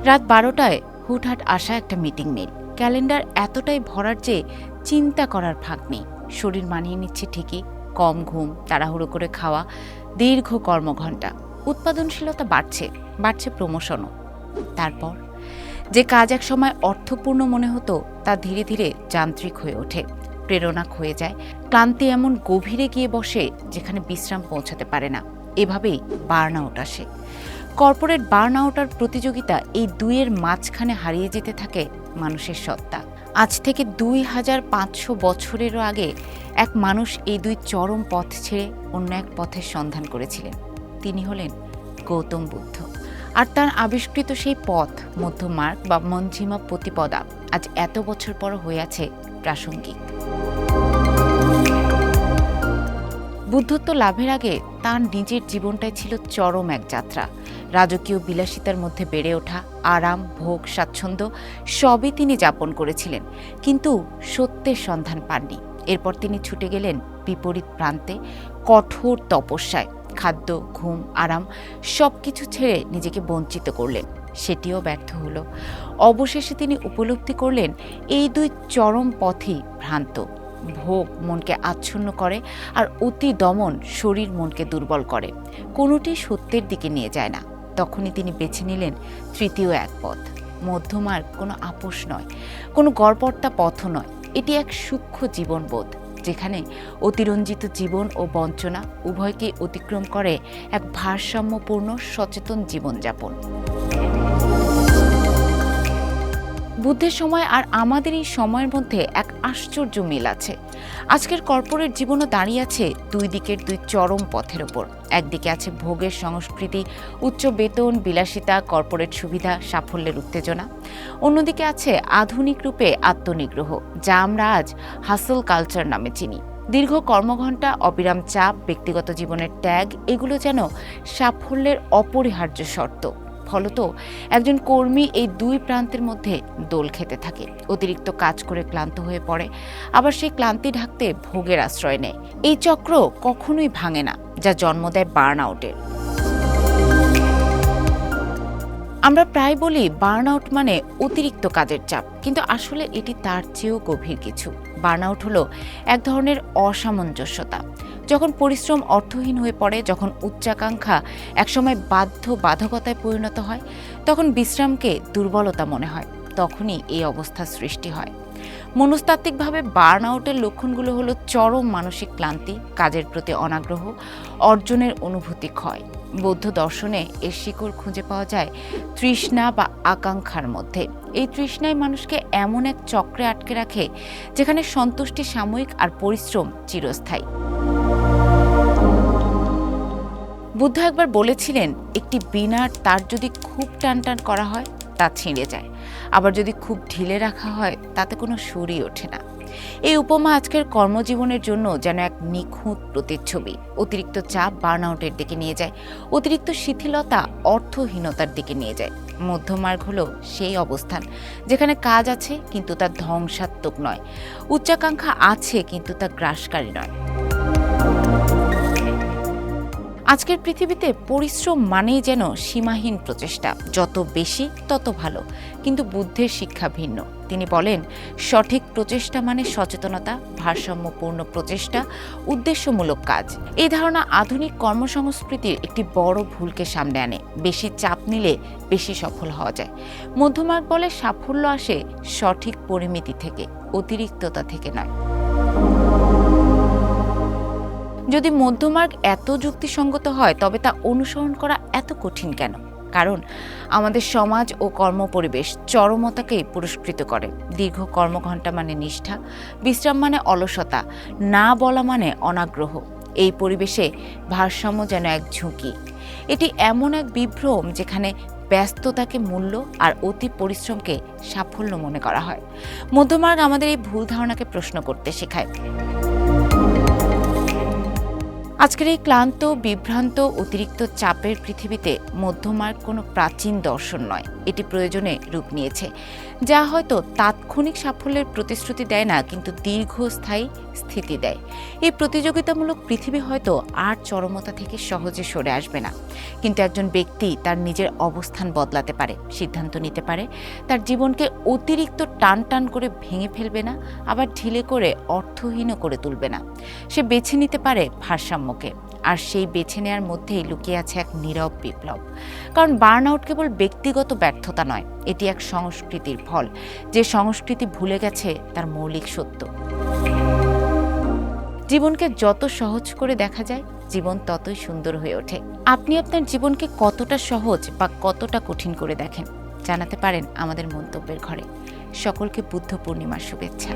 রাত 12টায় হুটহাট আসা একটা মিটিং মেল। ক্যালেন্ডার এতটাই ভরার যে চিন্তা করার ফাঁক নেই। শরীর মানিয়ে নিচ্ছে ঠিকই, কম ঘুম, তাড়াহুড়ো করে খাওয়া, দীর্ঘ কর্মঘণ্টা। উৎপাদনশীলতা বাড়ছে প্রমোশনও। তারপর যে কাজ এক সময় অর্থপূর্ণ মনে হতো তা ধীরে ধীরে যান্ত্রিক হয়ে ওঠে, প্রেরণা ক্ষয়ে যায়, ক্লান্তি এমন গভীরে গিয়ে বসে যেখানে বিশ্রাম পৌঁছাতে পারে না। এভাবেই বার্ন আউট আসে। কর্পোরেট বার্ন আউট আর প্রতিযোগিতা, এই দুইয়ের মাঝখানে হারিয়ে যেতে থাকে মানুষের সত্তা। আজ থেকে 2500 বছরেরও আগে এক মানুষ এই দুই চরম পথ ছেড়ে অন্য এক পথের সন্ধান করেছিলেন। তিনি হলেন গৌতম বুদ্ধ। আর তার আবিষ্কৃত সেই পথ, মধ্যমার্গ বা মঞ্জিমা প্রতিপদা, আজ এত বছর পর হয়ে আছে প্রাসঙ্গিক। বুদ্ধত্ব লাভের আগে তার নিজের জীবনটাই ছিল চরম এক যাত্রা। রাজকীয় বিলাসিতার মধ্যে বেড়ে ওঠা, আরাম, ভোগ, স্বাচ্ছন্দ্য সবই তিনি যাপন করেছিলেন, কিন্তু সত্যের সন্ধান পাননি। এরপর তিনি ছুটে গেলেন বিপরীত প্রান্তে, কঠোর তপস্যায়। খাদ্য, ঘুম, আরাম সবকিছু ছেড়ে নিজেকে বঞ্চিত করলেন। সেটিও ব্যর্থ হলো। অবশেষে তিনি উপলব্ধি করলেন এই দুই চরম পথই ভ্রান্ত। ভোগ মনকে আচ্ছন্ন করে, আর অতি দমন শরীর মনকে দুর্বল করে। কোনোটি সত্যের দিকে নিয়ে যায় না। তখনই তিনি বেছে নিলেন তৃতীয় এক পথ। মধ্যমার্গ কোনো আপোষ নয়, কোনো গড়পড়তা পথও নয়। এটি এক সূক্ষ্ম জীবনবোধ, যেখানে অতিরঞ্জিত জীবন ও বঞ্চনা উভয়কেই অতিক্রম করে এক ভারসাম্যপূর্ণ সচেতন জীবনযাপন। বুদ্ধের সময় আর আমাদের এই সময়ের মধ্যে এক আশ্চর্য মিল আছে। আজকের কর্পোরেট জীবনও দাঁড়িয়ে আছে দুই দিকের দুই চরম পথের ওপর। একদিকে আছে ভোগের সংস্কৃতি, উচ্চ বেতন, বিলাসিতা, কর্পোরেট সুবিধা, সাফল্যের উত্তেজনা। অন্যদিকে আছে আধুনিক রূপে আত্মনিগ্রহ, যা আমরা আজ হাসল কালচার নামে চিনি। দীর্ঘ কর্মঘণ্টা, অবিরাম চাপ, ব্যক্তিগত জীবনের ত্যাগ, এগুলো যেন সাফল্যের অপরিহার্য শর্ত। ফলত একজন কর্মী এই দুই প্রান্তের মধ্যে দোল খেতে থাকে। অতিরিক্ত কাজ করে ক্লান্ত হয়ে পড়ে, আবার সেই ক্লান্তি ঢাকতে ভোগের আশ্রয় নেয়। এই চক্র কখনোই ভাঙে না, যা জন্ম দেয় বার্ন আউটের। আমরা প্রায় বলি বার্ন আউট মানে অতিরিক্ত কাজের চাপ, কিন্তু আসলে এটি তার চেয়েও গভীর কিছু। বার্ন আউট হলো এক ধরনের অসামঞ্জস্যতা। যখন পরিশ্রম অর্থহীন হয়ে পড়ে, যখন উচ্চাকাঙ্ক্ষা একসময় বাধ্যবাধকতায় পরিণত হয়, তখন বিশ্রামকে দুর্বলতা মনে হয়। তখনই এই অবস্থার সৃষ্টি হয়। মনস্তাত্ত্বিকভাবে বার্ন আউটের লক্ষণগুলো হলো চরম মানসিক ক্লান্তি, কাজের প্রতি অনাগ্রহ, অর্জনের অনুভূতি ক্ষয়। বৌদ্ধ দর্শনে এর শিকড় খুঁজে পাওয়া যায় তৃষ্ণা বা আকাঙ্ক্ষার মধ্যে। এই তৃষ্ণায় মানুষকে এমন এক চক্রে আটকে রাখে যেখানে সন্তুষ্টি সাময়িক আর পরিশ্রম চিরস্থায়ী। বুদ্ধ একবার বলেছিলেন, একটি বীণার তার যদি খুব টানটান করা হয় তা ছিঁড়ে যায়, আবার যদি খুব ঢিলে রাখা হয় তাতে কোনো সুরই ওঠে না। এই উপমা আজকের কর্মজীবনের জন্য যেন এক নিখুঁত প্রতিচ্ছবি। অতিরিক্ত চাপ বার্নআউটের দিকে নিয়ে যায়, অতিরিক্ত শিথিলতা অর্থহীনতার দিকে নিয়ে যায়। মধ্যমার্গ হলো সেই অবস্থান যেখানে কাজ আছে কিন্তু তা ধ্বংসাত্মক নয়, উচ্চাকাঙ্ক্ষা আছে কিন্তু তা গ্রাসকারী নয়। আজকের পৃথিবীতে পরিশ্রম মানেই যেন সীমাহীন প্রচেষ্টা, যত বেশি তত ভালো। কিন্তু বুদ্ধের শিক্ষা ভিন্ন। তিনি বলেন, সঠিক প্রচেষ্টা মানে সচেতনতা, ভারসাম্যপূর্ণ প্রচেষ্টা, উদ্দেশ্যমূলক কাজ। এই ধারণা আধুনিক কর্মসংস্কৃতির একটি বড় ভুলকে সামনে আনে। বেশি চাপ নিলে বেশি সফল হওয়া যায়। মধ্যমার্গ বলে সাফল্য আসে সঠিক পরিমিতি থেকে, অতিরিক্ততা থেকে নয়। যদি মধ্যমার্গ এত যুক্তিসঙ্গত হয়, তবে তা অনুসরণ করা এত কঠিন কেন? কারণ আমাদের সমাজ ও কর্মপরিবেশ চরমতাকেই পুরস্কৃত করে। দীর্ঘ কর্মঘণ্টা মানে নিষ্ঠা, বিশ্রাম মানে অলসতা, না বলা মানে অনাগ্রহ। এই পরিবেশে ভারসাম্য যেন এক ঝুঁকি। এটি এমন এক বিভ্রম যেখানে ব্যস্ততাকে মূল্য আর অতি পরিশ্রমকে সাফল্য মনে করা হয়। মধ্যমার্গ আমাদের এই ভুল ধারণাকে প্রশ্ন করতে শেখায়। আজকের এই ক্লান্ত, বিভ্রান্ত, অতিরিক্ত চাপের পৃথিবীতে মধ্যমার্গ কোনো প্রাচীন দর্শন নয়, এটি প্রয়োজনে রূপ নিয়েছে, যা হয়তো তাৎক্ষণিক সাফল্যের প্রতিশ্রুতি দেয় না, কিন্তু দীর্ঘস্থায়ী স্থিতি দেয়। এই প্রতিযোগিতামূলক পৃথিবী হয়তো আর চরমতা থেকে সহজে সরে আসবে না, কিন্তু একজন ব্যক্তি তার নিজের অবস্থান বদলাতে পারে, সিদ্ধান্ত নিতে পারে, তার জীবনকে অতিরিক্ত টান টান করে ভেঙে ফেলবে না, আবার ঢিলে করে অর্থহীনও করে তুলবে না। সে বেছে নিতে পারে ভারসাম্যকে, আর সেই বেছে নেওয়ার মধ্যেই লুকিয়ে আছে এক নীরব বিপ্লব। কারণ বার্নআউট কেবল ব্যক্তিগত ব্যর্থতা নয়, এটি এক সংস্কৃতির ফল, যে সংস্কৃতি ভুলে গেছে তার মৌলিক সত্য। জীবনকে যত সহজ করে দেখা যায়, জীবন ততই সুন্দর হয়ে ওঠে। আপনি আপনার জীবনকে কতটা সহজ বা কতটা কঠিন করে দেখেন, জানাতে পারেন আমাদের মন্তব্যের ঘরে। সকলকে বুদ্ধ পূর্ণিমার শুভেচ্ছা।